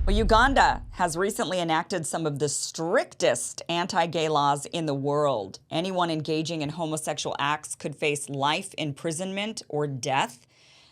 Well, Uganda has recently enacted some of the strictest anti-gay laws in the world. Anyone engaging in homosexual acts could face life imprisonment or death.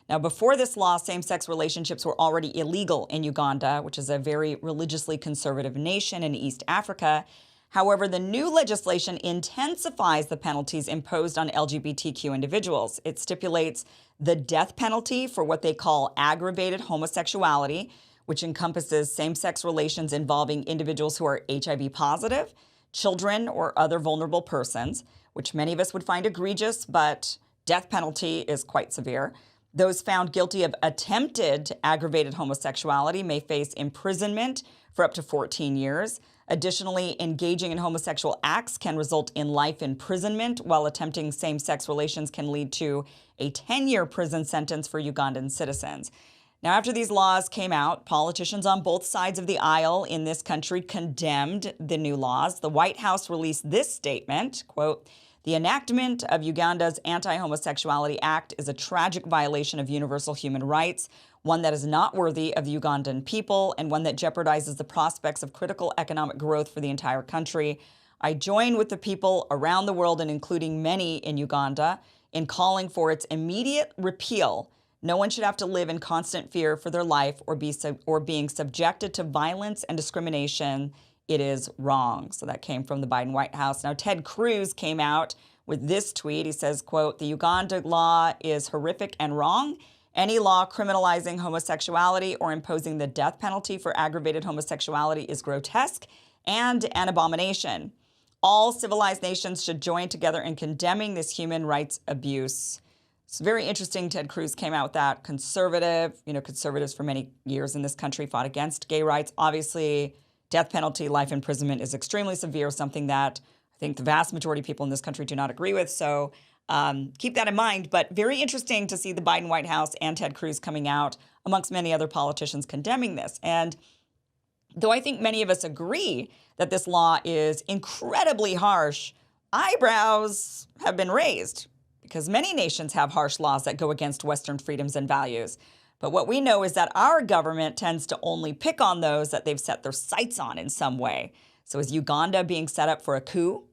Now, before this law, same-sex relationships were already illegal in Uganda, which is a very religiously conservative nation in East Africa. However, the new legislation intensifies the penalties imposed on LGBTQ individuals. It stipulates the death penalty for what they call aggravated homosexuality, which encompasses same-sex relations involving individuals who are HIV positive, children, or other vulnerable persons, which many of us would find egregious, but death penalty is quite severe. Those found guilty of attempted aggravated homosexuality may face imprisonment for up to 14 years. Additionally, engaging in homosexual acts can result in life imprisonment, while attempting same-sex relations can lead to a 10-year prison sentence for Ugandan citizens. Now, after these laws came out, politicians on both sides of the aisle in this country condemned the new laws. The White House released this statement, quote, "The enactment of Uganda's Anti-Homosexuality Act is a tragic violation of universal human rights, one that is not worthy of the Ugandan people and one that jeopardizes the prospects of critical economic growth for the entire country. I join with the people around the world, and including many in Uganda, in calling for its immediate repeal. No one should have to live in constant fear for their life or being subjected to violence and discrimination. It is wrong." So that came from the Biden White House. Now, Ted Cruz came out with this tweet. He says, quote, "The Uganda law is horrific and wrong. Any law criminalizing homosexuality or imposing the death penalty for aggravated homosexuality is grotesque and an abomination. All civilized nations should join together in condemning this human rights abuse." It's very interesting. Ted Cruz came out with that. Conservative, conservatives for many years in this country fought against gay rights. Obviously, death penalty, life imprisonment is extremely severe, something that I think the vast majority of people in this country do not agree with. So keep that in mind. But very interesting to see the Biden White House and Ted Cruz coming out amongst many other politicians condemning this. And though I think many of us agree that this law is incredibly harsh, eyebrows have been raised, because many nations have harsh laws that go against Western freedoms and values. But what we know is that our government tends to only pick on those that they've set their sights on in some way. So is Uganda being set up for a coup?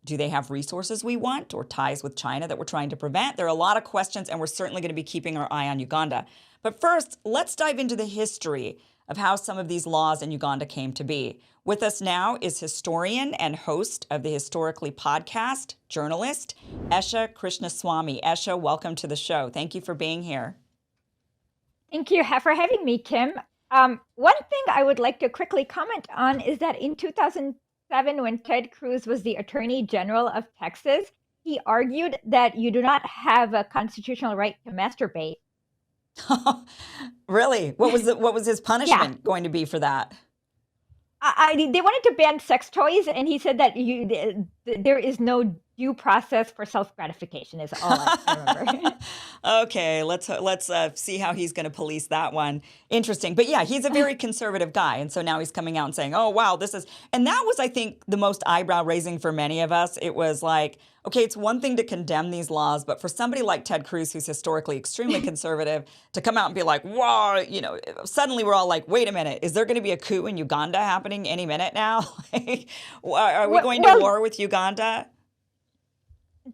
Do they have resources we want or ties with China that we're trying to prevent? There are a lot of questions, and we're certainly going to be keeping our eye on Uganda. But first, let's dive into the history of how some of these laws in Uganda came to be. With us now is historian and host of the Historically podcast, journalist, Esha Krishnaswamy. Esha, welcome to the show. Thank you for being here. Thank you for having me, Kim. One thing I would like to quickly comment on is that in 2007, when Ted Cruz was the Attorney General of Texas, he argued that you do not have a constitutional right to masturbate. Really? What was his punishment going to be for that? They wanted to ban sex toys, and he said that there is no due process for self-gratification is all I remember. Okay, let's see how he's going to police that one. Interesting. But yeah, he's a very conservative guy. And so now he's coming out and saying, oh, wow, this is... And that was, I think, the most eyebrow-raising for many of us. It was like, okay, it's one thing to condemn these laws, but for somebody like Ted Cruz, who's historically extremely conservative, to come out and be like, whoa, suddenly we're all like, wait a minute, is there going to be a coup in Uganda happening any minute now? Are we going to war with Uganda?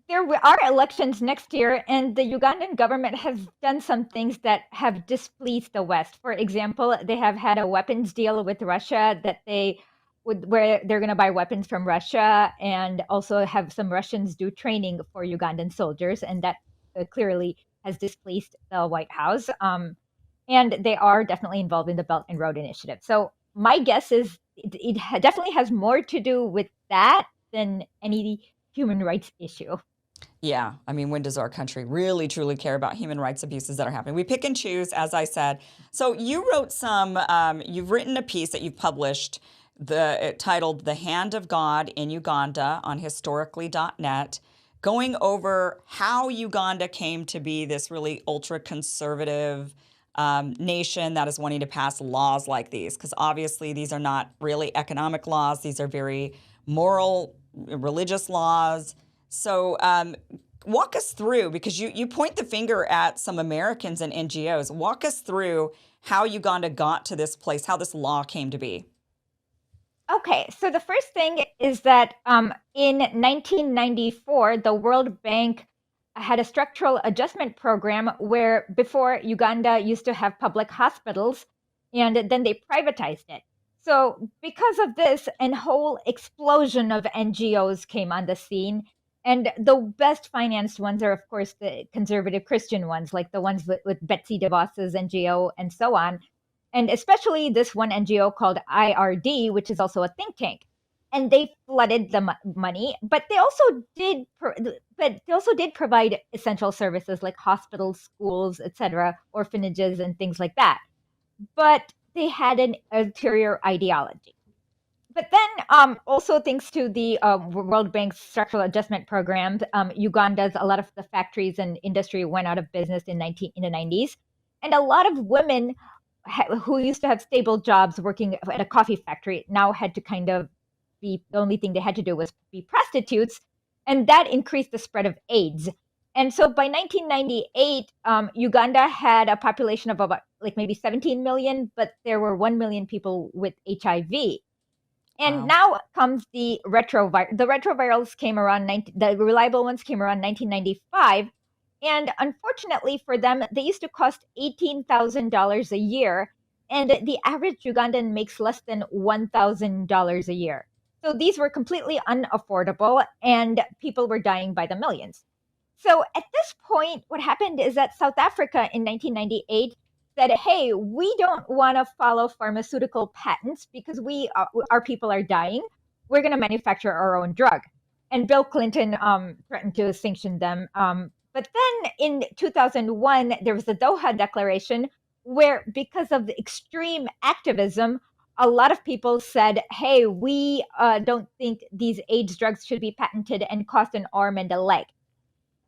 There are elections next year, and the Ugandan government has done some things that have displeased the West. For example, they have had a weapons deal with Russia where they're going to buy weapons from Russia and also have some Russians do training for Ugandan soldiers, and that clearly has displeased the White House. And they are definitely involved in the Belt and Road Initiative. So my guess is it definitely has more to do with that than any human rights issue. Yeah. I mean, when does our country really, truly care about human rights abuses that are happening? We pick and choose, as I said. So you wrote you've written a piece that you've published titled The Hand of God in Uganda on historically.net, going over how Uganda came to be this really ultra-conservative nation that is wanting to pass laws like these. Because obviously these are not really economic laws. These are very moral, religious laws. So walk us through, because you point the finger at some Americans and NGOs. Walk us through how Uganda got to this place, how this law came to be. Okay, so the first thing is that in 1994, the World Bank had a structural adjustment program where before Uganda used to have public hospitals and then they privatized it. So, because of this, a whole explosion of NGOs came on the scene. And the best financed ones are, of course, the conservative Christian ones, like the ones with Betsy DeVos's NGO and so on, and especially this one NGO called IRD, which is also a think tank. And they flooded the money, but they also did provide essential services like hospitals, schools, etc., orphanages, and things like that. But they had an ulterior ideology. But then, also thanks to the World Bank's structural adjustment programs, Uganda's a lot of the factories and industry went out of business in the 90s, and a lot of women who used to have stable jobs working at a coffee factory now had to kind of be the only thing they had to do was be prostitutes, and that increased the spread of AIDS. And so by 1998, Uganda had a population of about like maybe 17 million, but there were 1 million people with HIV. And Wow. now comes the retrovirals. The retrovirals came around, the reliable ones came around 1995. And unfortunately for them, they used to cost $18,000 a year. And the average Ugandan makes less than $1,000 a year. So these were completely unaffordable and people were dying by the millions. So at this point, what happened is that South Africa in 1998 said, hey, we don't want to follow pharmaceutical patents because our people are dying. We're going to manufacture our own drug. And Bill Clinton threatened to sanction them. But then in 2001, there was the Doha Declaration where, because of the extreme activism, a lot of people said, hey, we don't think these AIDS drugs should be patented and cost an arm and a leg.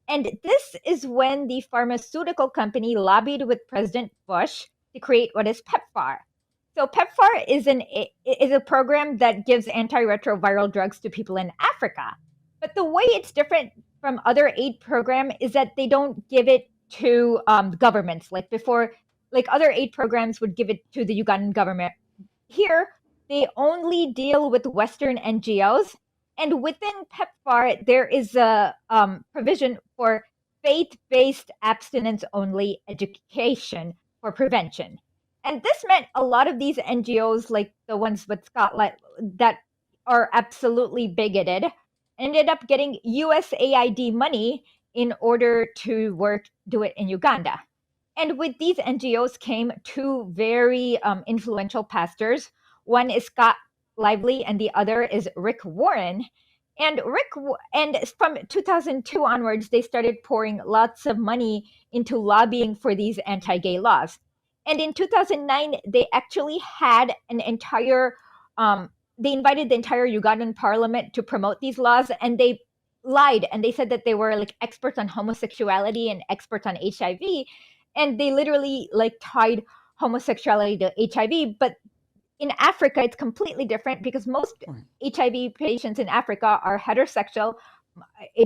And this is when the pharmaceutical company lobbied with President Bush to create what is PEPFAR. So PEPFAR is a program that gives antiretroviral drugs to people in Africa. But the way it's different from other aid program is that they don't give it to governments like before. Like other aid programs would give it to the Ugandan government. Here, they only deal with Western NGOs. And within PEPFAR, there is a provision for faith-based abstinence-only education for prevention. And this meant a lot of these NGOs, like the ones with Scotland, that are absolutely bigoted, ended up getting USAID money in order to do it in Uganda. And with these NGOs came two very influential pastors. One is Scott Lively, and the other is Rick Warren. And from 2002 onwards, they started pouring lots of money into lobbying for these anti-gay laws. And in 2009, they actually had an entire, they invited the entire Ugandan parliament to promote these laws, and they lied and they said that they were like experts on homosexuality and experts on HIV, and they literally like tied homosexuality to HIV. But in Africa, it's completely different because most HIV patients in Africa are heterosexual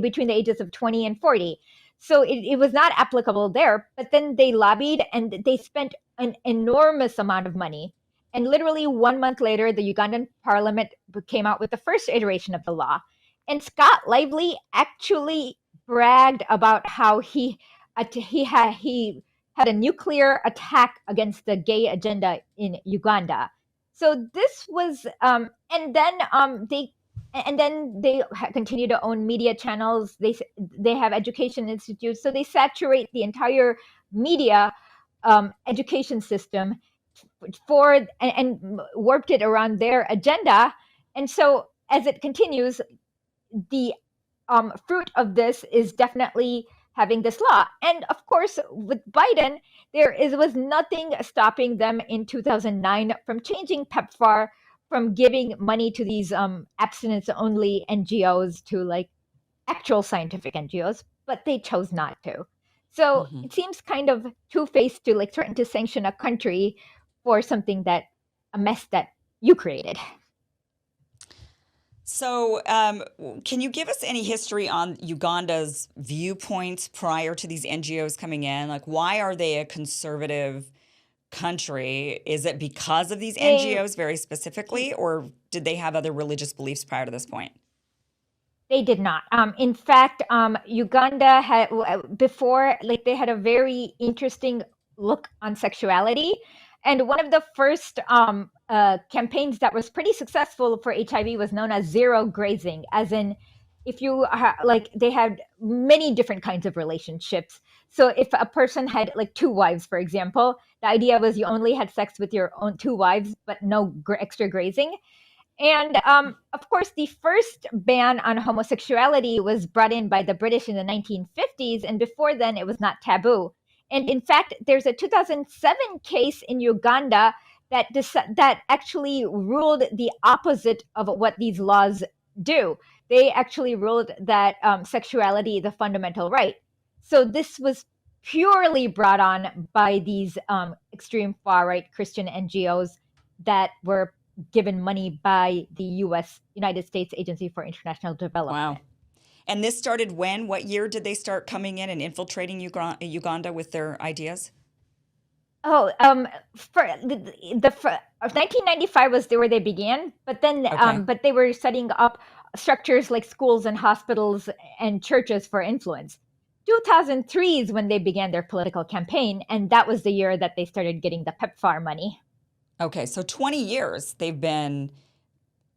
between the ages of 20 and 40. So it was not applicable there. But then they lobbied and they spent an enormous amount of money. And literally 1 month later, the Ugandan parliament came out with the first iteration of the law. And Scott Lively actually bragged about how he had a nuclear attack against the gay agenda in Uganda. So this was, and then they continue to own media channels. They have education institutes, so they saturate the entire media education system and warped it around their agenda. And so as it continues, the fruit of this is definitely having this law. And of course, with Biden, was nothing stopping them in 2009 from changing PEPFAR from giving money to these abstinence-only NGOs to like actual scientific NGOs, but they chose not to. So it seems kind of two-faced to like threaten to sanction a country for a mess that you created. So, can you give us any history on Uganda's viewpoints prior to these NGOs coming in? Like, why are they a conservative country. Is it because of these They NGOs very specifically, or did they have other religious beliefs prior to this point? They did not. In fact, Uganda had before, like they had a very interesting look on sexuality, and one of the first campaigns that was pretty successful for HIV was known as zero grazing, as in if you like they had many different kinds of relationships. So if a person had like two wives, for example, the idea was you only had sex with your own two wives, but no extra grazing. And of course, the first ban on homosexuality was brought in by the British in the 1950s. And before then, it was not taboo. And in fact, there's a 2007 case in Uganda that actually ruled the opposite of what these laws do. They actually ruled that sexuality is a fundamental right. So this was purely brought on by these extreme far right Christian NGOs that were given money by the United States Agency for International Development. Wow. And this started when? What year did they start coming in and infiltrating Uganda with their ideas? Oh, for the 1995 was where they began, but then Okay. but they were setting up structures like schools and hospitals and churches for influence. 2003 is when they began their political campaign, and that was the year that they started getting the PEPFAR money. Okay. So 20 years they've been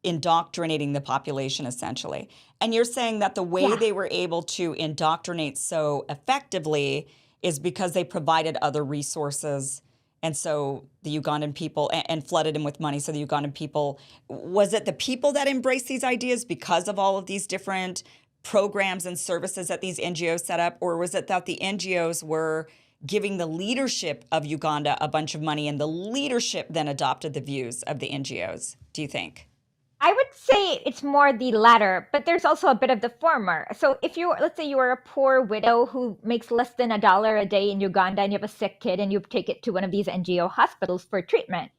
indoctrinating the population essentially. And you're saying that the way Yeah. they were able to indoctrinate so effectively is because they provided other resources. And so the Ugandan people and flooded them with money. So the Ugandan people, was it the people that embraced these ideas because of all of these different programs and services that these NGOs set up? Or was it that the NGOs were giving the leadership of Uganda a bunch of money and the leadership then adopted the views of the NGOs, do you think? I would say it's more the latter, but there's also a bit of the former. So if you, let's say you are a poor widow who makes less than $1 a day in Uganda and you have a sick kid and you take it to one of these NGO hospitals for treatment.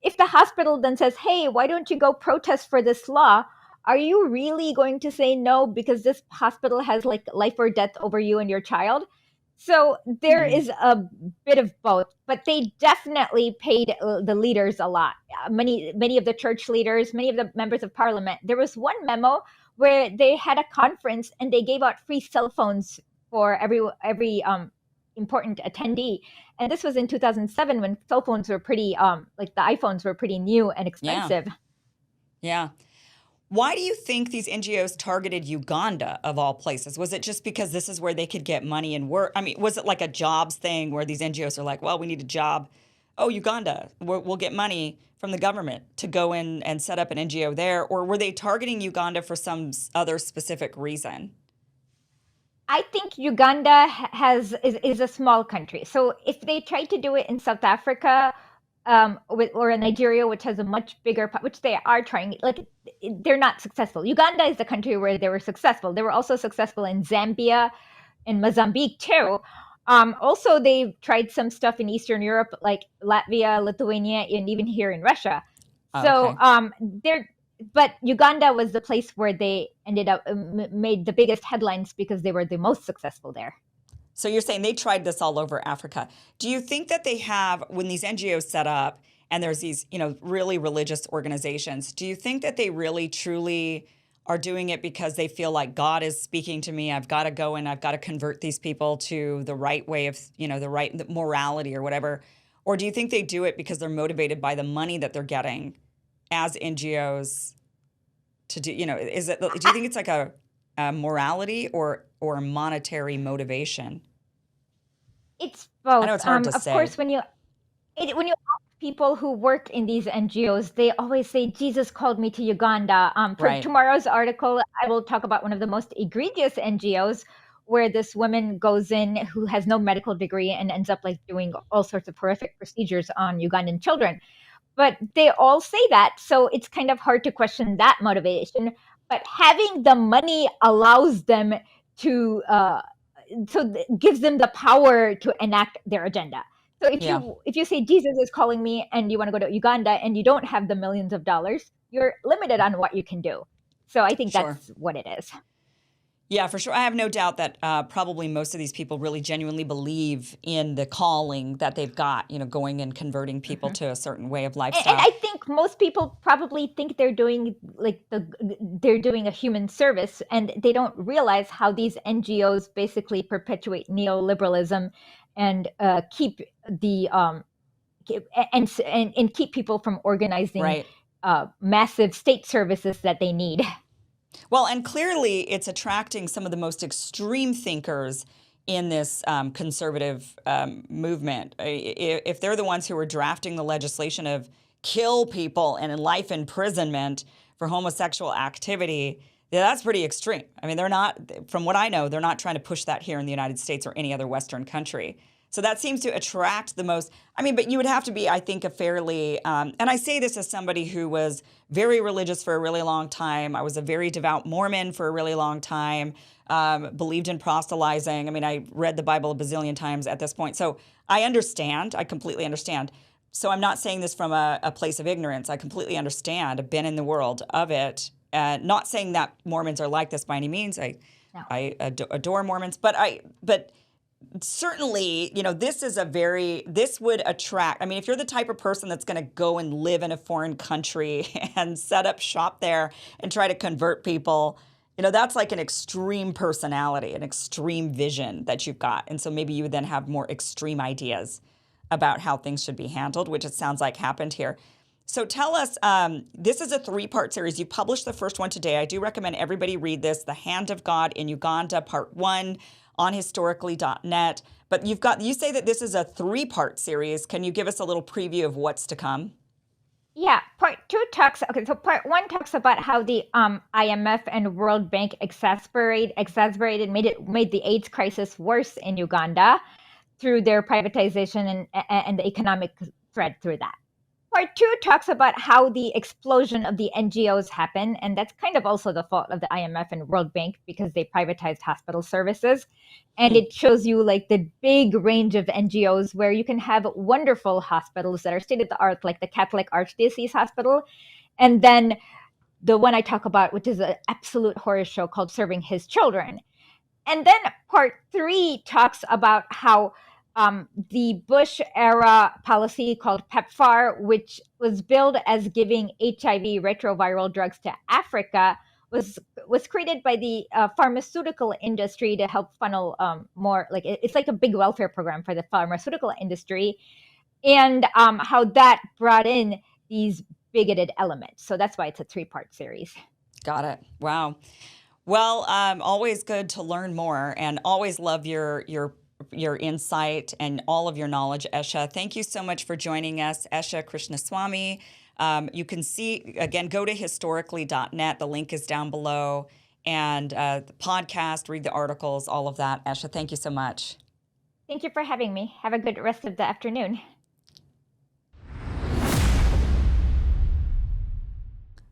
If the hospital then says, hey, why don't you go protest for this law? Are you really going to say no because this hospital has like life or death over you and your child? So there Mm. is a bit of both, but they definitely paid the leaders a lot. Many of the church leaders, many of the members of parliament. There was one memo where they had a conference and they gave out free cell phones for every important attendee. And this was in 2007 when cell phones were pretty like the iPhones were pretty new and Yeah. expensive. Yeah. Why do you think these NGOs targeted Uganda of all places? Was it just because this is where they could get money and work? I mean, was it like a jobs thing where these NGOs are like, well, we need a job. Oh, Uganda, we'll get money from the government to go in and set up an NGO there. Or were they targeting Uganda for some other specific reason? I think Uganda is a small country. So if they tried to do it in South Africa, or in Nigeria, which has a much bigger, which they are trying, like they're not successful. Uganda is the country where they were successful. They were also successful in Zambia and Mozambique too. Also, they tried some stuff in Eastern Europe, like Latvia, Lithuania, and even here in Russia. Oh, So okay. but Uganda was the place where they ended up made the biggest headlines because they were the most successful there. So you're saying they tried this all over Africa. Do you think that they have, when these NGOs set up and there's these, really religious organizations, do you think that they really truly are doing it because they feel like God is speaking to me? I've got to go and I've got to convert these people to the right way of, the morality or whatever. Or do you think they do it because they're motivated by the money that they're getting as NGOs to do, do you think it's like a morality or monetary motivation? It's I know both. it's hard to Of say. course, when you ask people who work in these NGOs, they always say Jesus called me to Uganda. For Right. tomorrow's article, I will talk about one of the most egregious NGOs where this woman goes in who has no medical degree and ends up like doing all sorts of horrific procedures on Ugandan children. But they all say that, so it's kind of hard to question that motivation. But having the money allows them to gives them the power to enact their agenda. So Yeah, if you say Jesus is calling me and you want to go to Uganda and you don't have the millions of dollars, you're limited on what you can do. So I think sure. that's what it is. Yeah, for sure. I have no doubt that probably most of these people really genuinely believe in the calling that they've got, going and converting people Mhm. to a certain way of And lifestyle. I think most people probably think they're doing they're doing a human service, and they don't realize how these NGOs basically perpetuate neoliberalism and keep the and keep people from organizing Right. massive state services that they need. Well, and clearly it's attracting some of the most extreme thinkers in this conservative movement. If they're the ones who are drafting the legislation of kill people and in life imprisonment for homosexual activity, yeah, that's pretty extreme. I mean, they're not, from what I know, they're not trying to push that here in the United States or any other Western country. So that seems to attract the most. I mean, but you would have to be, I think, a fairly, and I say this as somebody who was very religious for a really long time. I was a very devout Mormon for a really long time, believed in proselytizing. I mean, I read the Bible a bazillion times at this point. So I understand. I completely understand. So I'm not saying this from a place of ignorance. I completely understand. I've been in the world of it. Not saying that Mormons are like this by any means. No. I adore Mormons, but certainly, this would attract. I mean, if you're the type of person that's going to go and live in a foreign country and set up shop there and try to convert people, that's like an extreme personality, an extreme vision that you've got. And so maybe you would then have more extreme ideas about how things should be handled, which it sounds like happened here. So tell us, this is a 3-part series. You published the first one today. I do recommend everybody read this, The Hand of God in Uganda, Part 1 on historically.net. But you say that this is a 3-part series. Can you give us a little preview of what's to come? Yeah, part 2 talks. Okay, so part 1 talks about how the IMF and World Bank made the AIDS crisis worse in Uganda through their privatization and the economic threat through that. Part 2 talks about how the explosion of the NGOs happened, and that's kind of also the fault of the IMF and World Bank because they privatized hospital services. And it shows you like the big range of NGOs where you can have wonderful hospitals that are state of the art, like the Catholic Archdiocese Hospital, and then the one I talk about, which is an absolute horror show called Serving His Children. And then part 3 talks about how the Bush era policy called PEPFAR, which was billed as giving HIV retroviral drugs to Africa, was created by the pharmaceutical industry to help funnel more, like it's like a big welfare program for the pharmaceutical industry, and how that brought in these bigoted elements. So that's why it's a 3-part series. Got it. Wow. Well, always good to learn more, and always love your insight and all of your knowledge, Esha. Thank you so much for joining us, Esha Krishnaswamy. You can see, again, go to historically.net. The link is down below. And the podcast, read the articles, all of that. Esha, thank you so much. Thank you for having me. Have a good rest of the afternoon.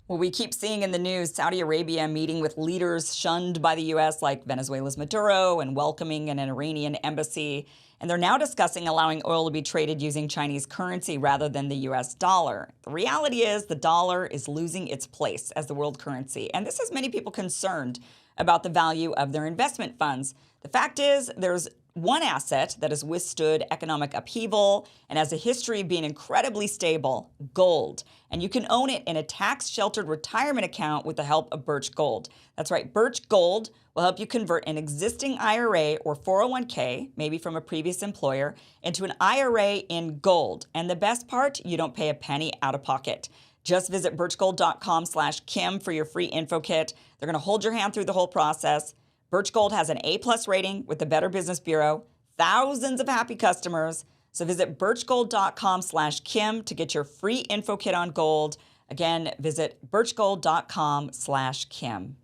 Well, we keep seeing in the news Saudi Arabia meeting with leaders shunned by the U.S., like Venezuela's Maduro, and welcoming an Iranian embassy. And they're now discussing allowing oil to be traded using Chinese currency rather than the U.S. dollar. The reality is the dollar is losing its place as the world currency. And this has many people concerned about the value of their investment funds. The fact is, there's one asset that has withstood economic upheaval and has a history of being incredibly stable: gold. And you can own it in a tax-sheltered retirement account with the help of Birch Gold. That's right, Birch Gold will help you convert an existing IRA or 401k, maybe from a previous employer, into an IRA in gold. And the best part, you don't pay a penny out of pocket. Just visit birchgold.com/Kim for your free info kit. They're going to hold your hand through the whole process. Birch Gold has an A+ rating with the Better Business Bureau, thousands of happy customers. So visit birchgold.com/Kim to get your free info kit on gold. Again, visit birchgold.com/Kim.